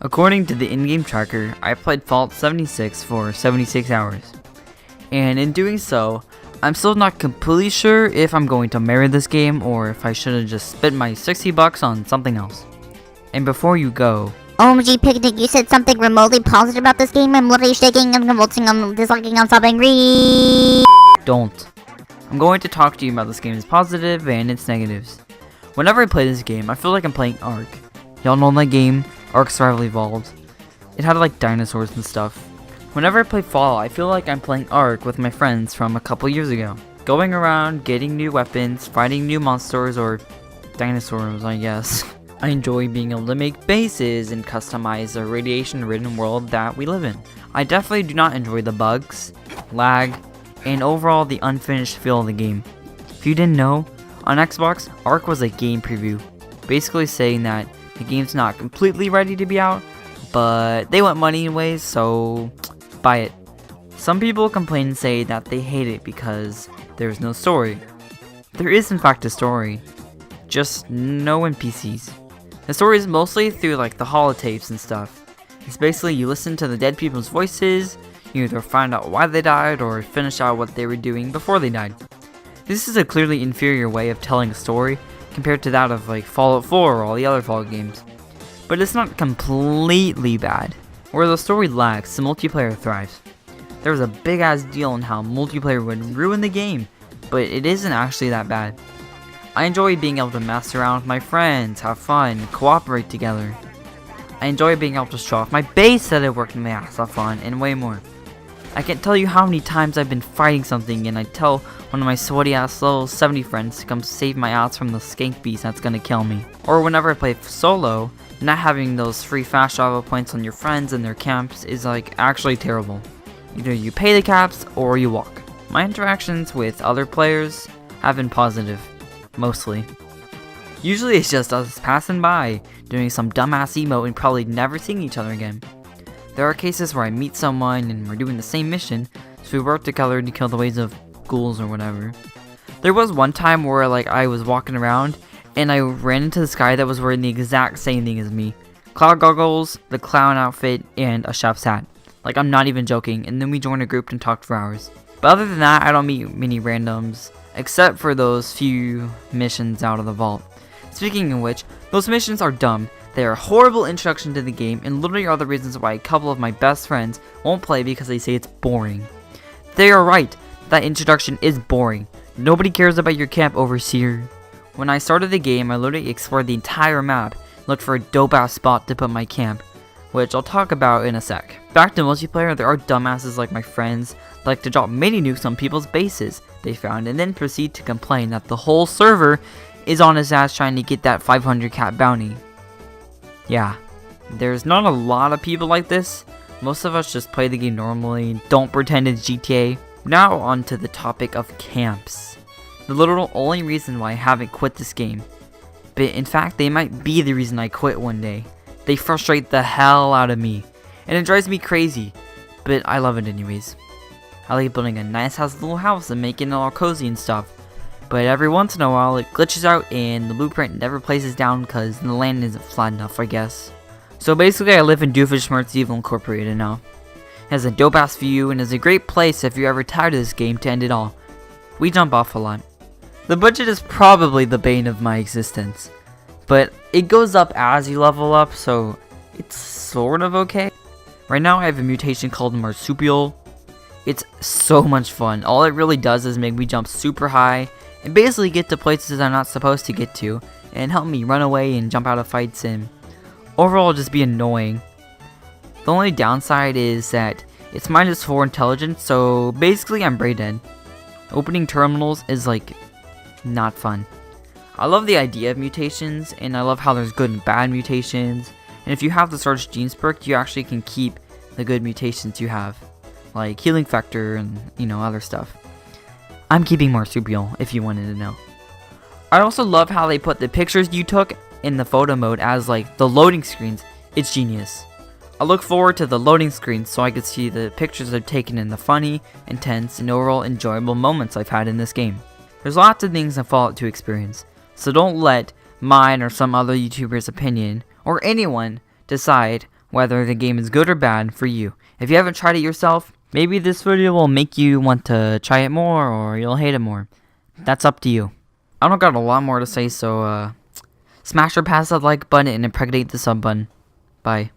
According to the in-game tracker, I played Fallout 76 for 76 hours. And in doing so, I'm still not completely sure if I'm going to marry this game or if I should have just spent my $60 on something else. And before you go, OMG Picnic, you said something remotely positive about this game. I'm literally shaking and convulsing, I'm disliking, I'm sobbing. don't. I'm going to talk to you about this game's positive and its negatives. Whenever I play this game, I feel like I'm playing Ark. Y'all know that game? Ark Survival Evolved. It had like dinosaurs and stuff. Whenever I play Fallout, I feel like I'm playing Ark with my friends from a couple years ago. Going around, getting new weapons, fighting new monsters or dinosaurs, I guess. I enjoy being able to make bases and customize the radiation-ridden world that we live in. I definitely do not enjoy the bugs, lag, and overall the unfinished feel of the game. If you didn't know, on Xbox, Ark was a game preview, basically saying that the game's not completely ready to be out, but they want money anyways, so buy it. Some people complain and say that they hate it because there's no story. There is in fact a story, just no NPCs. The story is mostly through like the holotapes and stuff. It's basically you listen to the dead people's voices, you either find out why they died or finish out what they were doing before they died. This is a clearly inferior way of telling a story compared to that of like Fallout 4 or all the other Fallout games. But it's not completely bad. Where the story lacks, the multiplayer thrives. There was a big ass deal on how multiplayer would ruin the game, but it isn't actually that bad. I enjoy being able to mess around with my friends, have fun, cooperate together. I enjoy being able to show off my base that I worked my ass off on, and way more. I can't tell you how many times I've been fighting something and I tell one of my sweaty ass level 70 friends to come save my ass from the skank beast that's gonna kill me. Or whenever I play solo, not having those free fast travel points on your friends and their camps is like actually terrible. Either you pay the caps or you walk. My interactions with other players have been positive. Mostly. Usually it's just us passing by, doing some dumbass emote and probably never seeing each other again. There are cases where I meet someone and we're doing the same mission, so we work together to kill the waves of ghouls or whatever. There was one time where like I was walking around and I ran into this guy that was wearing the exact same thing as me. Cloud goggles, the clown outfit, and a chef's hat. Like I'm not even joking, and then we joined a group and talked for hours. But other than that, I don't meet many randoms. Except for those few missions out of the vault. Speaking of which, those missions are dumb. They are a horrible introduction to the game and literally are the reasons why a couple of my best friends won't play because they say it's boring. They are right, that introduction is boring. Nobody cares about your camp, overseer. When I started the game, I literally explored the entire map, looked for a dope ass spot to put my camp, which I'll talk about in a sec. Back to multiplayer, there are dumbasses like my friends that like to drop mini nukes on people's bases they found and then proceed to complain that the whole server is on his ass trying to get that 500 cat bounty. Yeah, there's not a lot of people like this. Most of us just play the game normally, don't pretend it's GTA. Now on to the topic of camps. The literal only reason why I haven't quit this game. But in fact, they might be the reason I quit one day. They frustrate the hell out of me. And it drives me crazy. But I love it anyways. I like building a nice little house and making it all cozy and stuff. But every once in a while it glitches out and the blueprint never places down because the land isn't flat enough, I guess. So basically I live in Doofenshmirtz Evil Incorporated now. It has a dope ass view and is a great place if you're ever tired of this game to end it all. We jump off a lot. The budget is probably the bane of my existence. But it goes up as you level up, so it's sort of okay. Right now I have a mutation called Marsupial. It's so much fun. All it really does is make me jump super high and basically get to places I'm not supposed to get to and help me run away and jump out of fights and overall just be annoying. The only downside is that it's -4 intelligence, so basically I'm brain dead. Opening terminals is like not fun. I love the idea of mutations and I love how there's good and bad mutations, and if you have the Search Genes perk you actually can keep the good mutations you have. Like healing factor and, you know, other stuff. I'm keeping marsupial if you wanted to know. I also love how they put the pictures you took in the photo mode as like the loading screens. It's genius. I look forward to the loading screens so I can see the pictures I've taken in the funny, intense, and overall enjoyable moments I've had in this game. There's lots of things in Fallout to experience, so don't let mine or some other YouTuber's opinion, or anyone, decide whether the game is good or bad for you. If you haven't tried it yourself, maybe this video will make you want to try it more, or you'll hate it more. That's up to you. I don't got a lot more to say, so smash or pass that like button and impregnate the sub button. Bye.